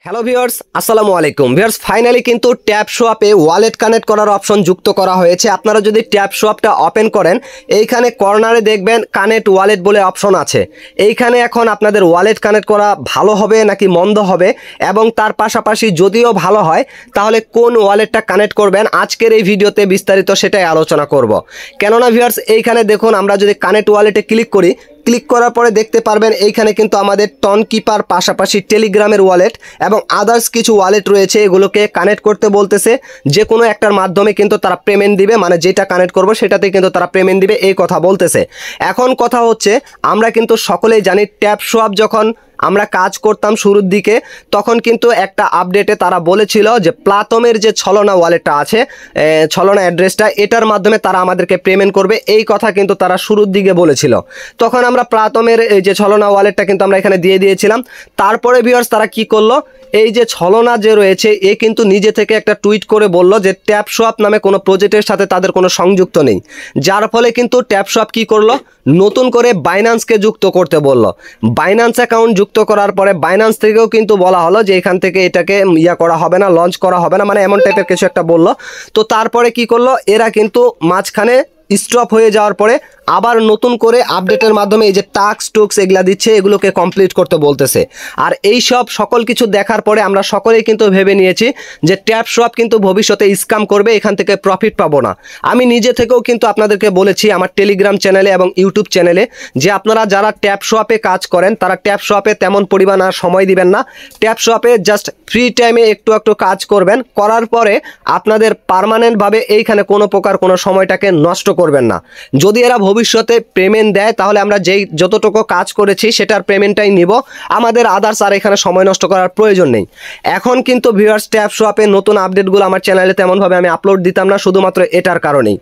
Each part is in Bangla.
হ্যালো ভিউয়ার্স, আসসালামু আলাইকুম। ভিউয়ার্স, ফাইনালি কিন্তু ট্যাপ শোয়াপে ওয়ালেট কানেক্ট করার অপশন যুক্ত করা হয়েছে। আপনারা যদি ট্যাপ শোয়াপটা ওপেন করেন, এইখানে কর্নারে দেখবেন কানেক্ট ওয়ালেট বলে অপশন আছে। এইখানে এখন আপনাদের ওয়ালেট কানেক্ট করা ভালো হবে নাকি মন্দ হবে, এবং তার পাশাপাশি যদিও ভালো হয় তাহলে কোন ওয়ালেটটা কানেক্ট করবেন, আজকের এই ভিডিওতে বিস্তারিত সেটাই আলোচনা করব। কেননা ভিউয়ার্স, এইখানে দেখুন, আমরা যদি কানেক্ট ওয়ালেটে ক্লিক করি, ক্লিক করার পরে দেখতে পারবেন এইখানে কিন্তু আমাদের টন কিপার পাশাপাশি টেলিগ্রামের ওয়ালেট এবং আদার্স কিছু ওয়ালেট রয়েছে, এগুলোকে কানেক্ট করতে বলতেছে। যে কোনো একটার মাধ্যমে কিন্তু তারা পেমেন্ট দিবে, মানে যেটা কানেক্ট করব সেটাতে কিন্তু তারা পেমেন্ট দিবে, এই কথা বলতেছে। এখন কথা হচ্ছে, আমরা কিন্তু সকলেই জানি ট্যাপ সোয়াপ যখন আমরা কাজ করতাম শুরুর দিকে, তখন কিন্তু একটা আপডেটে তারা বলেছিল যে প্লাতমের যে ছলনা ওয়ালেটটা আছে, ছলনা অ্যাড্রেসটা, এটার মাধ্যমে তারা আমাদেরকে পেমেন্ট করবে, এই কথা কিন্তু তারা শুরুর দিকে বলেছিল। তখন আমরা প্লাতমের এই যে ছলনা ওয়ালেটটা কিন্তু আমরা এখানে দিয়ে দিয়েছিলাম। তারপরে ভিউয়ার্স, তারা কি করলো, এই যে ছলনা যে রয়েছে, এ কিন্তু নিজে থেকে একটা টুইট করে বলল যে ট্যাপ সোয়াপ নামে কোনো প্রজেক্টের সাথে তাদের কোনো সংযুক্ত নেই। যার ফলে কিন্তু ট্যাপ সোয়াপ কি করলো, নতুন করে বাইন্যান্সকে যুক্ত করতে বলল। বাইন্যান্স অ্যাকাউন্ট যুক্ত করার পরে বাইন্যান্স থেকেও কিন্তু বলা হলো যে এখান থেকে এটাকে করা হবে না, লঞ্চ করা হবে না, মানে এমন টাইপের কিছু একটা বলল। তো তারপরে কি করলো, এরা কিন্তু মাঝখানে স্টপ হয়ে যাওয়ার পরে আবার নতুন করে আপডেটের মাধ্যমে এই যে টাস্ক টুক্স এগুলা দিচ্ছে, এগুলোকে কমপ্লিট করতে বলতেছে। আর এই সব সকল কিছু দেখার পরে আমরা সকলেই কিন্তু ভেবে নিয়েছি যে ট্যাপ সোয়াপ কিন্তু ভবিষ্যতে স্ক্যাম করবে, এখান থেকে প্রফিট পাবো না। আমি নিজে থেকেও কিন্তু আপনাদেরকে বলেছি আমার টেলিগ্রাম চ্যানেলে এবং ইউটিউব চ্যানেলে যে আপনারা যারা ট্যাপ সোয়াপে কাজ করেন তারা ট্যাপ সোয়াপে তেমন পরিমাণ আর সময় দিবেন না। ট্যাপ সোয়াপে জাস্ট ফ্রি টাইমে একটু একটু কাজ করবেন, করার পরে আপনাদের পার্মানেন্টভাবে এইখানে কোনো প্রকার কোনো সময়টাকে নষ্ট করবেন না। যদি এরা ভবিষ্যতে পেমেন্ট দেয় তাহলে আমরা যেই যতটুকু কাজ করেছি সেটার পেমেন্টটাই নিব, আমাদের আদার্স আর এখানে সময় নষ্ট করার প্রয়োজন নেই। এখন কিন্তু ভিউয়ার্স, ট্যাপ সোয়াপে নতুন আপডেটগুলো আমার চ্যানেলে তেমনভাবে আমি আপলোড দিতাম না, শুধুমাত্র এটার কারণেই।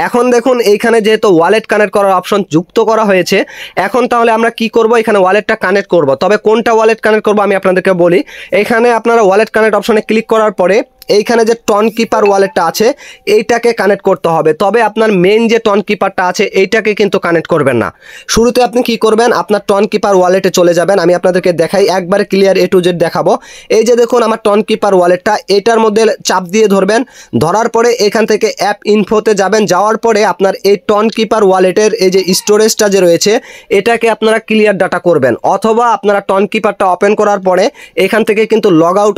এখন দেখুন, এইখানে যেহেতু ওয়ালেট কানেক্ট করার অপশন যুক্ত করা হয়েছে, এখন তাহলে আমরা কি করব, এখানে ওয়ালেটটা কানেক্ট করব। তবে কোনটা ওয়ালেট কানেক্ট করব আমি আপনাদেরকে বলি। এখানে আপনারা ওয়ালেট কানেক্ট অপশনে ক্লিক করার পরে এইখানে যে টন কিপার ওয়ালেটটা আছে এইটাকে কানেক্ট করতে হবে। তবে আপনার মেইন যে টন কিপারটা আছে এইটাকে কিন্তু কানেক্ট করবেন না। শুরুতে আপনি কি করবেন, আপনার টন কিপার ওয়ালেটে চলে যাবেন। আমি আপনাদেরকে দেখাই, একবারে ক্লিয়ার A to Z দেখাবো। এই যে দেখুন আমার টন কিপার ওয়ালেটটা, এটার মধ্যে চাপ দিয়ে ধরবেন। ধরার পরে এখান থেকে অ্যাপ ইনফোতে যাবেন। যাওয়ার পরে আপনার এই টন কিপার ওয়ালেটের এই যে স্টোরেজটা যে রয়েছে এটাকে আপনারা ক্লিয়ার ডাটা করবেন, অথবা আপনারা টন কিপারটা ওপেন করার পরে এখান থেকে কিন্তু লগ আউট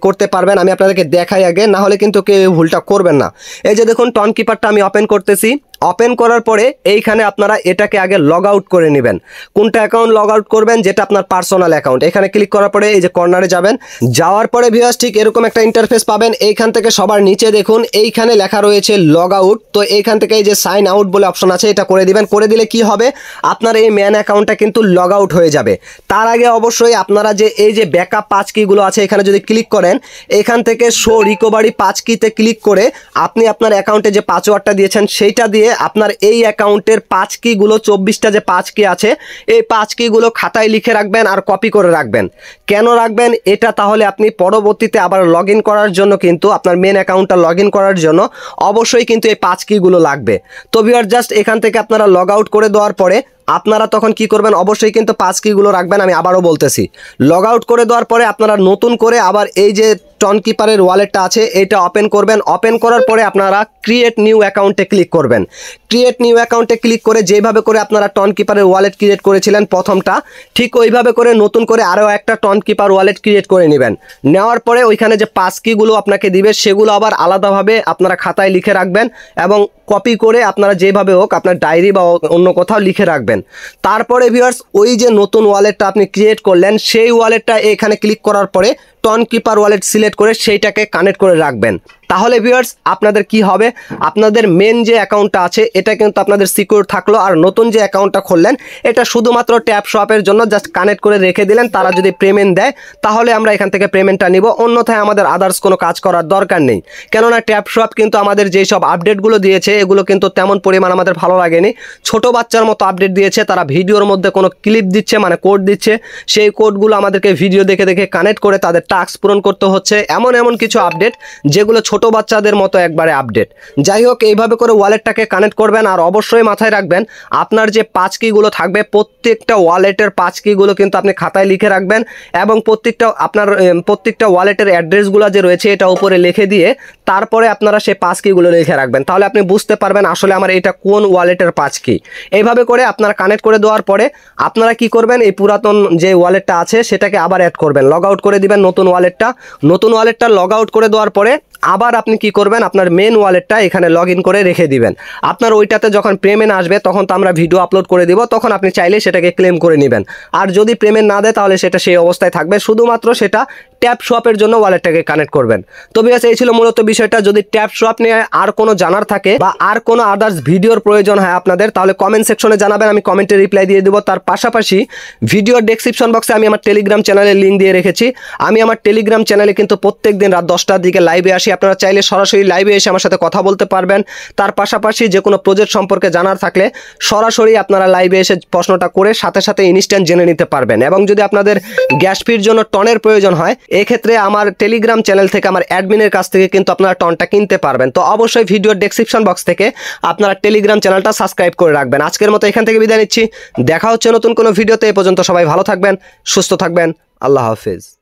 করতে পারবেন। আমি আপনাদেরকে দেখাই আগে, না হলে কিন্তু কেউ ভুলটা করবেন না। এই যে দেখুন টন কিপারটা আমি ওপেন করতেছি। ওপেন করার পরে এইখানে আপনারা এটাকে আগে লগ আউট করে নেবেন। কোনটা অ্যাকাউন্ট লগ আউট করবেন, যেটা আপনার পার্সোনাল অ্যাকাউন্ট। এখানে ক্লিক করার পরে এই যে কর্নারে যাবেন, যাওয়ার পরে ভিউয়ার্স ঠিক এরকম একটা ইন্টারফেস পাবেন। এইখান থেকে সবার নিচে দেখুন এইখানে লেখা রয়েছে লগ আউট। তো এইখান থেকে এই যে সাইন আউট বলে অপশন আছে, এটা করে দিবেন। করে দিলে কি হবে, আপনার এই ম্যান অ্যাকাউন্টটা কিন্তু লগ আউট হয়ে যাবে। তার আগে অবশ্যই আপনারা যে এই যে ব্যাকআপ 5 কিগুলো আছে এখানে যদি ক্লিক করেন, এখান থেকে শো রিকভারি 5 কিতে ক্লিক করে আপনি আপনার অ্যাকাউন্টে যে পাসওয়ার্ডটা দিয়েছেন সেইটা দিয়ে আপনার এই অ্যাকাউন্টের 5 কিগুলো 24টা যে 5 কি আছে এই 5 কিগুলো খাতায় লিখে রাখবেন আর কপি করে রাখবেন। কেন রাখবেন এটা, তাহলে আপনি পরবর্তীতে আবার লগ ইন করার জন্য কিন্তু আপনার মেন অ্যাকাউন্টটা লগ ইন করার জন্য অবশ্যই কিন্তু এই 5 কিগুলো লাগবে। তো ভিউয়ার জাস্ট এখান থেকে আপনারা লগ আউট করে দেওয়ার পরে আপনারা তখন কি করবেন, অবশ্যই কিন্তু 5 কিগুলো রাখবেন। আমি আবারও বলতেছি, লগ আউট করে দেওয়ার পরে আপনারা নতুন করে আবার এই যে টন কিপারের ওয়ালেটটা আছে এটা ওপেন করবেন। ওপেন করার পরে আপনারা ক্রিয়েট নিউ অ্যাকাউন্টে ক্লিক করবেন। ক্রিয়েট নিউ অ্যাকাউন্টে ক্লিক করে যেভাবে করে আপনারা টন কিপারের ওয়ালেট ক্রিয়েট করেছিলেন প্রথমটা, ঠিক ওইভাবে করে নতুন করে আরও একটা টন কিপার ওয়ালেট ক্রিয়েট করে নেবেন। নেওয়ার পরে ওইখানে যে 5 কিগুলো আপনাকে দিবে সেগুলো আবার আলাদাভাবে আপনারা খাতায় লিখে রাখবেন এবং কপি করে আপনারা যেভাবে হোক আপনার ডায়েরি বা অন্য কোথাও লিখে রাখবেন। তারপরে ভিউয়ার্স, ওই যে নতুন ওয়ালেটটা আপনি ক্রিয়েট করলেন সেই ওয়ালেটটা এখানে ক্লিক করার পরে টন কিপার ওয়ালেট সিলেক্ট করে সেইটাকে কানেক্ট করে রাখবেন। তাহলে ভিউয়ার্স আপনাদের কি হবে, আপনাদের মেন যে অ্যাকাউন্টটা আছে এটা কিন্তু আপনাদের সিকিউর থাকলো, আর নতুন যে অ্যাকাউন্টটা খুললেন এটা শুধুমাত্র ট্যাপ শপের জন্য জাস্ট কানেক্ট করে রেখে দিলেন। তারা যদি পেমেন্ট দেয় তাহলে আমরা এখান থেকে পেমেন্টটা নিব, অন্যথায় আমাদের আদার্স কোনো কাজ করার দরকার নেই। কেননা ট্যাপ শপ কিন্তু আমাদের যেই সব আপডেটগুলো দিয়েছে এগুলো কিন্তু তেমন পরিমাণ আমাদের ভালো লাগেনি। ছোট বাচ্চার মতো আপডেট দিয়েছে, তারা ভিডিওর মধ্যে কোনো ক্লিপ দিচ্ছে, মানে কোড দিচ্ছে, সেই কোডগুলো আমাদেরকে ভিডিও দেখে দেখে কানেক্ট করে তাদের টাস্ক পূরণ করতে হচ্ছে। এমন কিছু আপডেট যেগুলো ছোট ছোট বাচ্চাদের মতো একবারে আপডেট। যাই হোক, এইভাবে করে ওয়ালেটটাকে কানেক্ট করবেন। আর অবশ্যই মাথায় রাখবেন আপনার যে পাঁচ কিগুলো থাকবে প্রত্যেকটা ওয়ালেটের পাঁচ কিগুলো কিন্তু আপনি খাতায় লিখে রাখবেন এবং প্রত্যেকটা ওয়ালেটের অ্যাড্রেসগুলো যে রয়েছে এটা উপরে লিখে দিয়ে তারপরে আপনারা সেই পাঁচ কিগুলো লিখে রাখবেন। তাহলে আপনি বুঝতে পারবেন আসলে আমার এটা কোন ওয়ালেটের পাঁচ কি। এইভাবে করে আপনারা কানেক্ট করে দেওয়ার পরে আপনারা কি করবেন, এই পুরাতন যে ওয়ালেটটা আছে সেটাকে আবার অ্যাড করবেন, লগ আউট করে দিবেন নতুন ওয়ালেটটা লগ আউট করে দেওয়ার পরে আবার আপনি কি করবেন, আপনার মেন ওয়ালেটটা এখানে লগ ইন করে রেখে দিবেন। আপনার ওইটাতে যখন পেমেন্ট আসবে তখন তো আমরা ভিডিও আপলোড করে দিব, তখন আপনি চাইলে সেটাকে ক্লেম করে নেবেন। আর যদি পেমেন্ট না দেয় তাহলে সেটা সেই অবস্থায় থাকবে, শুধুমাত্র সেটা ট্যাপ সোয়াপের জন্য ওয়ালেটটাকে কানেক্ট করবেন। তো বিকজ এই ছিল মূলত বিষয়টা। যদি ট্যাপ সোয়াপ নিয়ে আর কোনো জানার থাকে বা আর কোনো আদার্স ভিডিওর প্রয়োজন হয় আপনাদের, তাহলে কমেন্ট সেকশনে জানাবেন, আমি কমেন্টে রিপ্লাই দিয়ে দেবো। তার পাশাপাশি ভিডিওর ডেসক্রিপশন বক্সে আমি আমার টেলিগ্রাম চ্যানেলের লিঙ্ক দিয়ে রেখেছি। আমি আমার টেলিগ্রাম চ্যানেলে কিন্তু প্রত্যেক দিন রাত 10টার দিকে লাইভে আসি, আপনারা চাইলে সরাসরি লাইভে এসে আমার সাথে কথা বলতে পারবেন। তার পাশাপাশি যে কোনো প্রজেক্ট সম্পর্কে জানার থাকলে সরাসরি আপনারা লাইভে এসে প্রশ্নটা করে সাথে সাথে ইনস্ট্যান্ট জেনে নিতে পারবেন। এবং যদি আপনাদের গ্যাস ফির জন্য টনের প্রয়োজন হয়, এক্ষেত্রে আমার টেলিগ্রাম চ্যানেল থেকে আমার অ্যাডমিনের কাছ থেকে কিন্তু আপনারা টনটা কিনতে পারবেন। তো অবশ্যই ভিডিওর ডেসক্রিপশন বক্স থেকে আপনারা টেলিগ্রাম চ্যানেলটা সাবস্ক্রাইব করে রাখবেন। আজকের মতো এখান থেকে বিদায় নিচ্ছি, দেখা হচ্ছে নতুন কোনো ভিডিওতে। এ পর্যন্ত সবাই ভালো থাকবেন, সুস্থ থাকবেন, আল্লাহ হাফেজ।